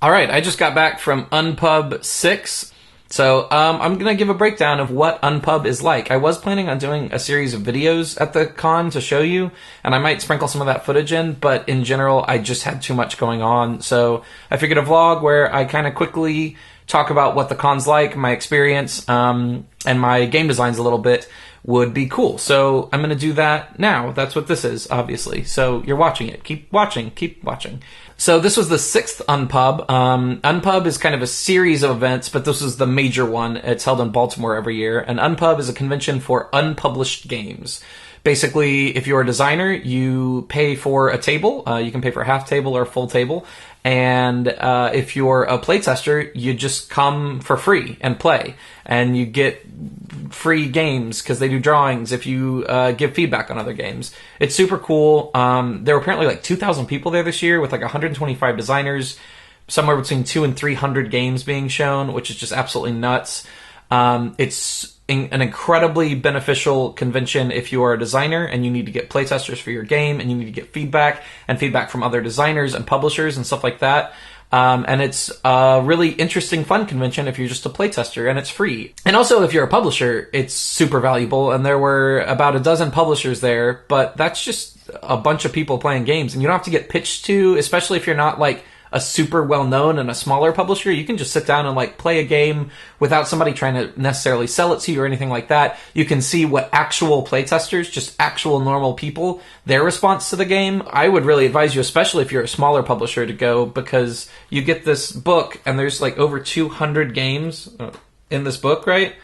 All right, I just got back from UnPub 6. So I'm going to give a breakdown of what UnPub is like. I was planning on doing a series of videos at the con to show you, and I might sprinkle some of that footage in, but in general, I just had too much going on. So I figured a vlog where I kind of quickly talk about what the con's like, my experience, and my game designs a little bit would be cool. So I'm going to do that now. That's what this is, obviously. So you're watching it. Keep watching. Keep watching. So this was the 6th UnPub. UnPub is kind of a series of events, but this is the major one. It's held in Baltimore every year. And UnPub is a convention for unpublished games. Basically, if you're a designer, you pay for a table. You can pay for a half table or a full table. And if you're a playtester, you just come for free and play. And you get free games because they do drawings if you give feedback on other games. It's super cool. There were apparently like 2,000 people there this year with like 125 designers, somewhere between 200 and 300 games being shown, which is just absolutely nuts. It's an incredibly beneficial convention if you are a designer and you need to get playtesters for your game and you need to get feedback and feedback from other designers and publishers and stuff like that. And it's a really interesting, fun convention if you're just a playtester, and it's free. And also, if you're a publisher, it's super valuable, and there were about a dozen publishers there, but that's just a bunch of people playing games, and you don't have to get pitched to, especially if you're not, like, a super well-known and a smaller publisher. You can just sit down and like play a game without somebody trying to necessarily sell it to you or anything like that. You can see what actual playtesters, just actual normal people, their response to the game. I would really advise you, especially if you're a smaller publisher, to go, because you get this book and there's like over 200 games in this book, right?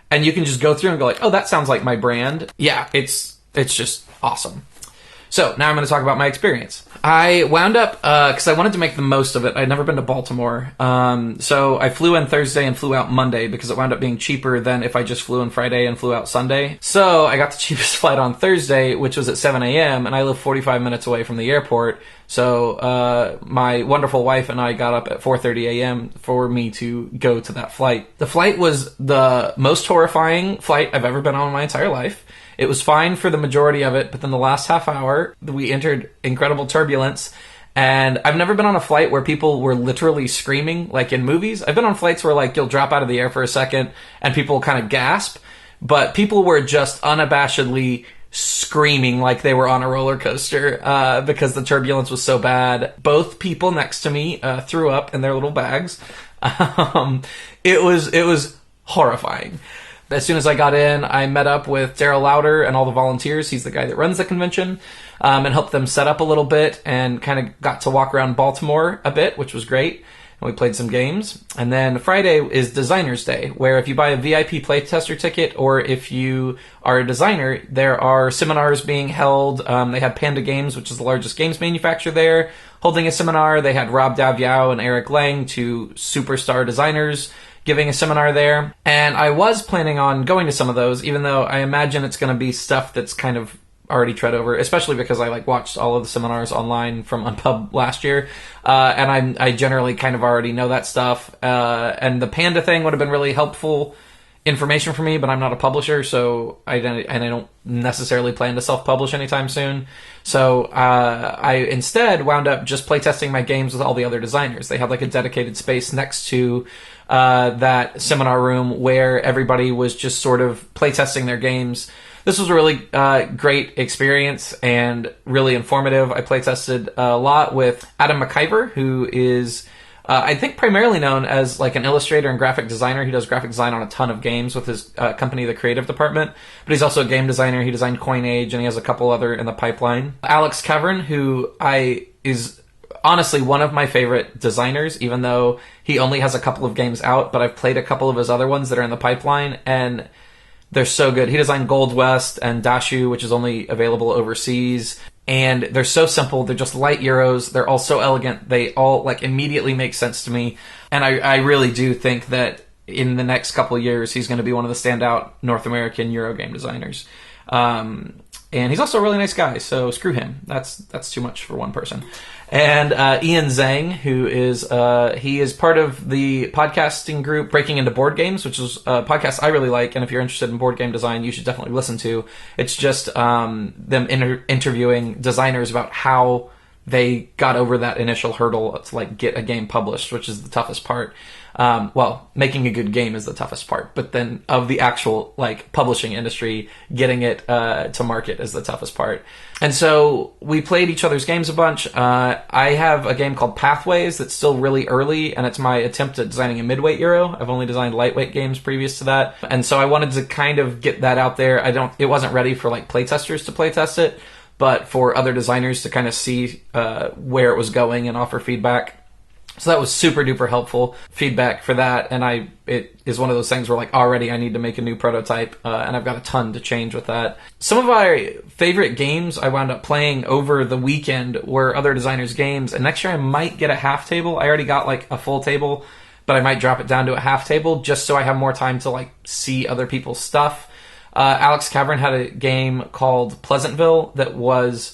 And you can just go through and go like, oh, that sounds like my brand. Yeah, it's just awesome. So now I'm going to talk about my experience. I wound up, because I wanted to make the most of it. I'd never been to Baltimore. So I flew in Thursday and flew out Monday because it wound up being cheaper than if I just flew in Friday and flew out Sunday. So I got the cheapest flight on Thursday, which was at 7 a.m., and I live 45 minutes away from the airport. So my wonderful wife and I got up at 4:30 a.m. for me to go to that flight. The flight was the most horrifying flight I've ever been on in my entire life. It was fine for the majority of it, but then the last half hour, we entered incredible turbulence. And I've never been on a flight where people were literally screaming, like in movies. I've been on flights where like you'll drop out of the air for a second and people kind of gasp. But people were just unabashedly screaming like they were on a roller coaster because the turbulence was so bad. Both people next to me threw up in their little bags. It was horrifying. As soon as I got in, I met up with Daryl Lauder and all the volunteers. He's the guy that runs the convention, and helped them set up a little bit and kind of got to walk around Baltimore a bit, which was great. And we played some games. And then Friday is Designer's Day, where if you buy a VIP playtester ticket or if you are a designer, there are seminars being held. They had Panda Games, which is the largest games manufacturer there, holding a seminar. They had Rob Daviau and Eric Lang, two superstar designers, giving a seminar there. And I was planning on going to some of those, even though I imagine it's going to be stuff that's kind of already tread over, especially because I like watched all of the seminars online from UnPub last year. And I generally kind of already know that stuff. And the Panda thing would have been really helpful information for me, but I'm not a publisher, so I don't necessarily plan to self-publish anytime soon. So I instead wound up just playtesting my games with all the other designers. They had like a dedicated space next to that seminar room where everybody was just sort of playtesting their games. This was a really great experience and really informative. I playtested a lot with Adam McIver, who is I think primarily known as like an illustrator and graphic designer. He does graphic design on a ton of games with his company, The Creative Department. But he's also a game designer. He designed Coinage, and he has a couple other in the pipeline. Alex Kevern, who is honestly one of my favorite designers, even though he only has a couple of games out. But I've played a couple of his other ones that are in the pipeline, and they're so good. He designed Gold West and Dashu, which is only available overseas. And they're so simple. They're just light Euros. They're all so elegant. They all like immediately make sense to me. And I really do think that in the next couple of years, he's going to be one of the standout North American Euro game designers. And he's also a really nice guy, so screw him. That's too much for one person. And Ian Zhang, who is he is part of the podcasting group Breaking Into Board Games, which is a podcast I really like. And if you're interested in board game design, you should definitely listen to. It's just them interviewing designers about how they got over that initial hurdle to like get a game published, which is the toughest part. Well, making a good game is the toughest part, but then of the actual like publishing industry, getting it to market is the toughest part. And so we played each other's games a bunch. I have a game called Pathways that's still really early, and it's my attempt at designing a midweight Euro. I've only designed lightweight games previous to that, and so I wanted to kind of get that out there. It wasn't ready for like playtesters to playtest it, but for other designers to kind of see where it was going and offer feedback. So that was super duper helpful feedback for that, and it is one of those things where like already I need to make a new prototype, and I've got a ton to change with that. Some of my favorite games I wound up playing over the weekend were other designers' games, and next year I might get a half table. I already got like a full table, but I might drop it down to a half table just so I have more time to like see other people's stuff. Alex Cavern had a game called Pleasantville that was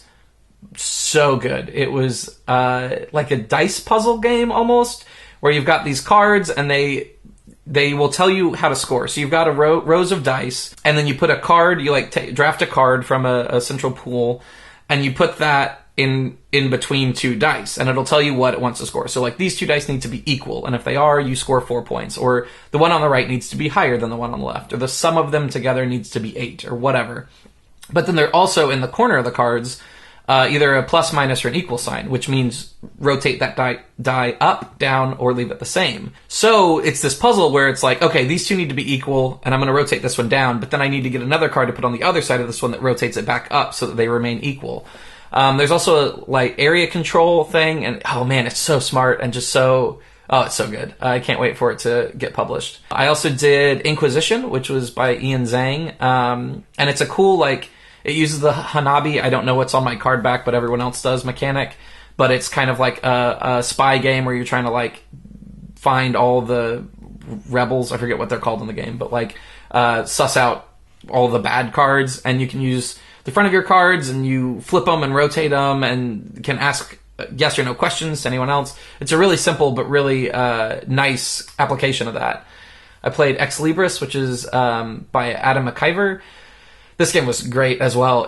so good. It was like a dice puzzle game almost, where you've got these cards and they will tell you how to score. So you've got rows of dice, and then you put a card, you like draft a card from a central pool, and you put that in between two dice, and it'll tell you what it wants to score. So like these two dice need to be equal, and if they are, you score 4 points, or the one on the right needs to be higher than the one on the left, or the sum of them together needs to be 8, or whatever. But then they're also in the corner of the cards either a plus, minus, or an equal sign, which means rotate that die up, down, or leave it the same. So it's this puzzle where it's like, okay, these two need to be equal, and I'm going to rotate this one down, but then I need to get another card to put on the other side of this one that rotates it back up so that they remain equal. There's also a like area control thing, and oh man, it's so smart and just so... Oh, it's so good. I can't wait for it to get published. I also did Inquisition, which was by Ian Zhang, and it's a cool, like, it uses the Hanabi, I don't know what's on my card back, but everyone else does, mechanic. But it's kind of like a spy game where you're trying to like find all the rebels, I forget what they're called in the game, but like suss out all the bad cards, and you can use the front of your cards and you flip them and rotate them and can ask yes or no questions to anyone else. It's a really simple but really nice application of that. I played Ex Libris, which is by Adam McIver. This game was great as well.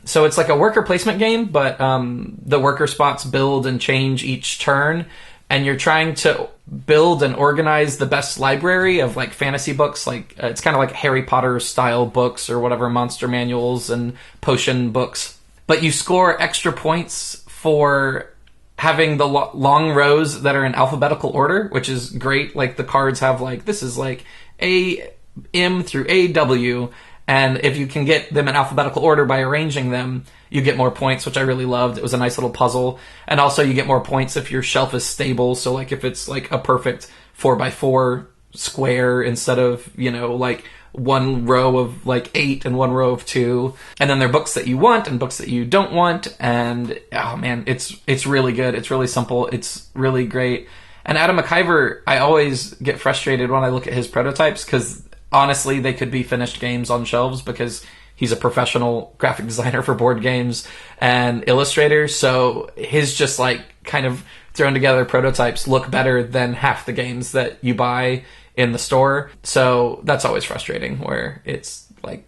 So it's like a worker placement game, but the worker spots build and change each turn, and you're trying to build and organize the best library of like fantasy books. Like it's kind of like Harry Potter style books or whatever, monster manuals and potion books. But you score extra points for having the long rows that are in alphabetical order, which is great. Like the cards have like, this is like A-M through A-W. And if you can get them in alphabetical order by arranging them, you get more points, which I really loved. It was a nice little puzzle. And also you get more points if your shelf is stable. So like if it's like a perfect 4x4 square instead of, like one row of like 8 and one row of 2. And then there are books that you want and books that you don't want. And oh man, it's really good. It's really simple. It's really great. And Adam McIver, I always get frustrated when I look at his prototypes because honestly, they could be finished games on shelves because he's a professional graphic designer for board games and illustrator. So his just like kind of thrown together prototypes look better than half the games that you buy in the store. So that's always frustrating where it's like,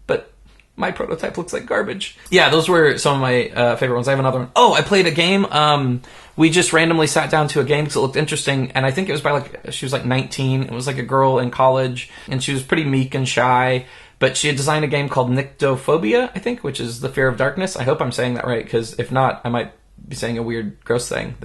but my prototype looks like garbage. Yeah, those were some of my favorite ones. I have another one. Oh, I played a game. We just randomly sat down to a game because it looked interesting, and I think it was by she was like 19. It was like a girl in college, and she was pretty meek and shy, but she had designed a game called Nyctophobia, I think, which is the fear of darkness. I hope I'm saying that right, because if not, I might be saying a weird, gross thing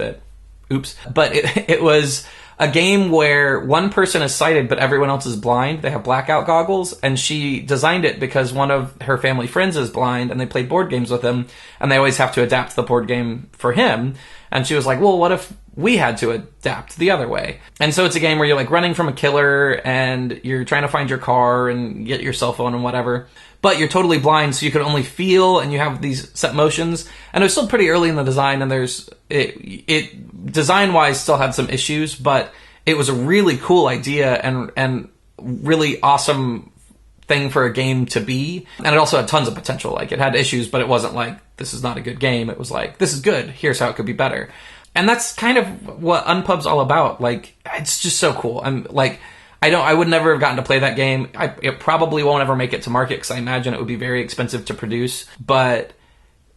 oops. But it was a game where one person is sighted, but everyone else is blind. They have blackout goggles, and she designed it because one of her family friends is blind, and they play board games with him, and they always have to adapt the board game for him. And she was like, well, what if we had to adapt the other way? And so it's a game where you're like running from a killer and you're trying to find your car and get your cell phone and whatever. But you're totally blind, so you can only feel, and you have these set motions. And it was still pretty early in the design, and it design-wise still had some issues, but it was a really cool idea and really awesome thing for a game to be. And it also had tons of potential. Like, it had issues, but it wasn't like, this is not a good game. It was like, this is good. Here's how it could be better. And that's kind of what UnPub's all about. Like, it's just so cool. I'm like, I would never have gotten to play that game. It probably won't ever make it to market because I imagine it would be very expensive to produce. But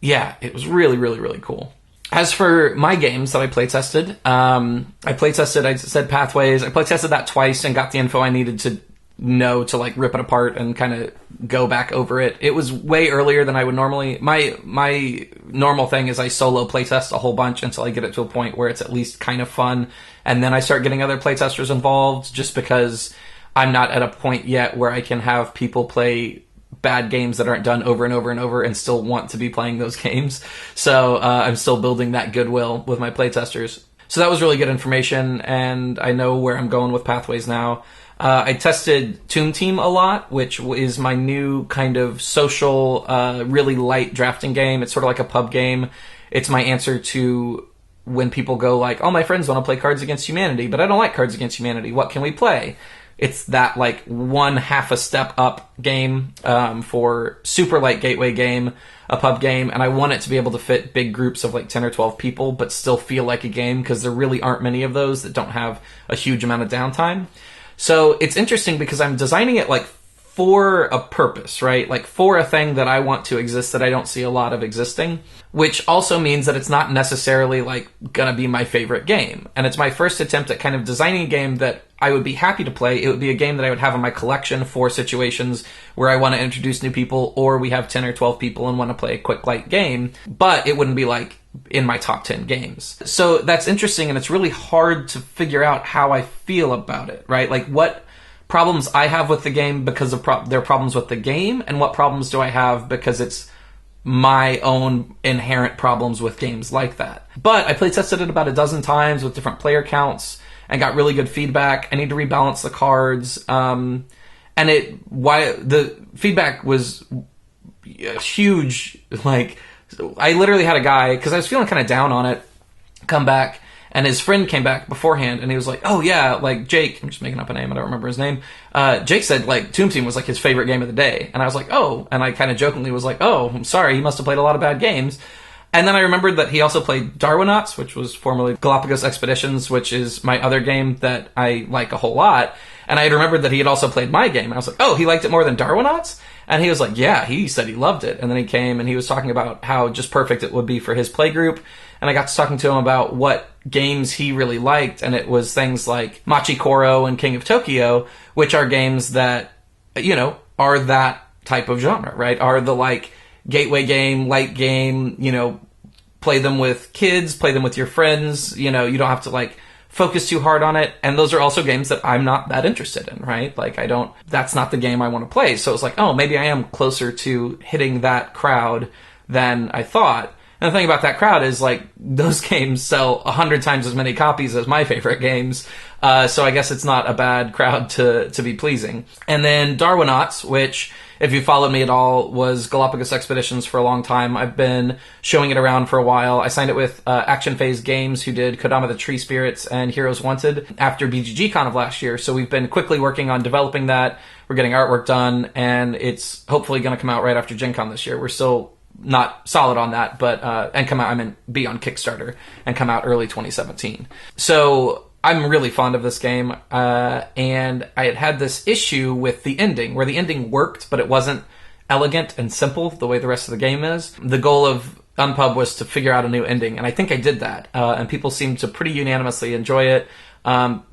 yeah, it was really, really, really cool. As for my games that I playtested, I said Pathways. I playtested that twice and got the info I needed to know to like rip it apart and kind of go back over it. It was way earlier than I would normally. My normal thing is I solo playtest a whole bunch until I get it to a point where it's at least kind of fun, and then I start getting other playtesters involved, just because I'm not at a point yet where I can have people play bad games that aren't done over and over and over and still want to be playing those games. So I'm still building that goodwill with my playtesters. So that was really good information, and I know where I'm going with Pathways now. I tested Tomb Team a lot, which is my new kind of social, really light drafting game. It's sort of like a pub game. It's my answer to when people go like, oh, my friends want to play Cards Against Humanity, but I don't like Cards Against Humanity. What can we play? It's that like one half a step up game for super light gateway game, a pub game, and I want it to be able to fit big groups of like 10 or 12 people, but still feel like a game, because there really aren't many of those that don't have a huge amount of downtime. So it's interesting because I'm designing it like for a purpose, right? Like for a thing that I want to exist that I don't see a lot of existing, which also means that it's not necessarily like gonna be my favorite game. And it's my first attempt at kind of designing a game that I would be happy to play. It would be a game that I would have in my collection for situations where I want to introduce new people, or we have 10 or 12 people and want to play a quick light game, but it wouldn't be like in my top 10 games. So that's interesting, and it's really hard to figure out how I feel about it, right? Like what problems I have with the game because of their problems with the game, and what problems do I have because it's my own inherent problems with games like that. But I playtested it about a dozen times with different player counts and got really good feedback. I need to rebalance the cards. And the feedback was huge. Like, I literally had a guy, because I was feeling kind of down on it, come back, and his friend came back beforehand, and he was like, oh yeah, like Jake, I'm just making up a name, I don't remember his name. Jake said like Tomb Team was like his favorite game of the day. And I was like, oh, and I kind of jokingly was like, oh, I'm sorry, he must have played a lot of bad games. And then I remembered that he also played Darwinauts, which was formerly Galapagos Expeditions, which is my other game that I like a whole lot. And I had remembered that he had also played my game. And I was like, oh, he liked it more than Darwinauts? And he was like, yeah, he said he loved it. And then he came and he was talking about how just perfect it would be for his play group. And I got to talking to him about what games he really liked. And it was things like Machi Koro and King of Tokyo, which are games that, you know, are that type of genre, right? Are the like gateway game, light game, you know, play them with kids, play them with your friends, you know, you don't have to like focus too hard on it. And those are also games that I'm not that interested in, right? Like that's not the game I want to play. So it's like, oh, maybe I am closer to hitting that crowd than I thought. And the thing about that crowd is like those games sell 100 times as many copies as my favorite games. So I guess it's not a bad crowd to be pleasing. And then Darwinauts, which, if you followed me at all, was Galapagos Expeditions for a long time. I've been showing it around for a while. I signed it with Action Phase Games, who did Kodama the Tree Spirits and Heroes Wanted after BGG-Con of last year. So we've been quickly working on developing that. We're getting artwork done, and it's hopefully going to come out right after Gen Con this year. We're still not solid on that, but be on Kickstarter and come out early 2017. So I'm really fond of this game, and I had this issue with the ending, where the ending worked, but it wasn't elegant and simple the way the rest of the game is. The goal of UnPub was to figure out a new ending, and I think I did that, and people seemed to pretty unanimously enjoy it.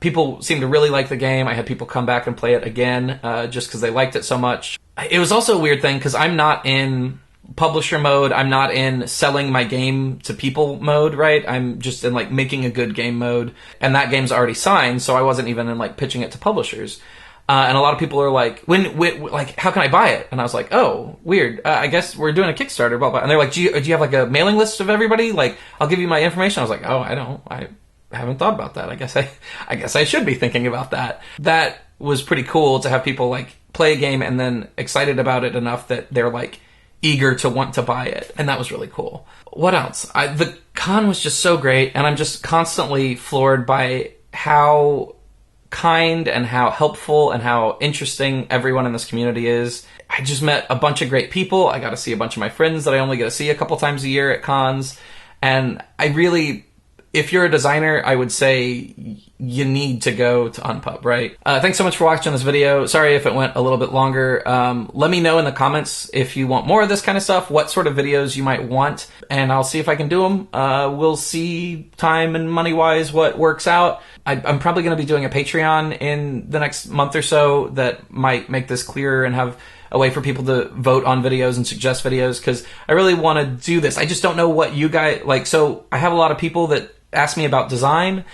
People seemed to really like the game. I had people come back and play it again, just because they liked it so much. It was also a weird thing, because I'm not in publisher mode, I'm not in selling my game to people mode, right? I'm just in like making a good game mode, and that game's already signed, so I wasn't even in like pitching it to publishers. And a lot of people are like, when like, how can I buy it? And I was like, oh, weird. I guess we're doing a Kickstarter, blah, blah. And they're like, do you have like a mailing list of everybody? Like, I'll give you my information. I was like, oh, I haven't thought about that. I guess I should be thinking about that. That was pretty cool to have people like play a game and then excited about it enough that they're like eager to want to buy it. And that was really cool. What else? The con was just so great, and I'm just constantly floored by how kind and how helpful and how interesting everyone in this community is. I just met a bunch of great people. I got to see a bunch of my friends that I only get to see a couple times a year at cons. And I really, if you're a designer, I would say you need to go to UnPub, right? Thanks so much for watching this video. Sorry if it went a little bit longer. Let me know in the comments if you want more of this kind of stuff, what sort of videos you might want, and I'll see if I can do them. We'll see time and money-wise what works out. I'm probably going to be doing a Patreon in the next month or so that might make this clearer and have a way for people to vote on videos and suggest videos, because I really want to do this. I just don't know what you guys like. So I have a lot of people that ask me about design,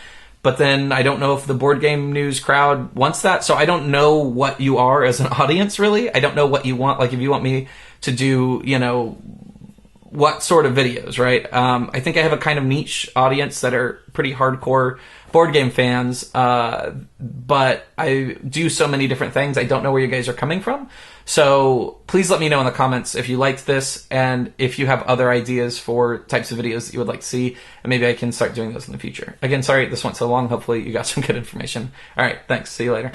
but then I don't know if the board game news crowd wants that. So I don't know what you are as an audience, really. I don't know what you want. Like, if you want me to do, you know, what sort of videos, right? I think I have a kind of niche audience that are pretty hardcore board game fans, but I do so many different things. I don't know where you guys are coming from. So please let me know in the comments if you liked this and if you have other ideas for types of videos that you would like to see, and maybe I can start doing those in the future. Again, sorry this went so long. Hopefully you got some good information. All right, thanks. See you later.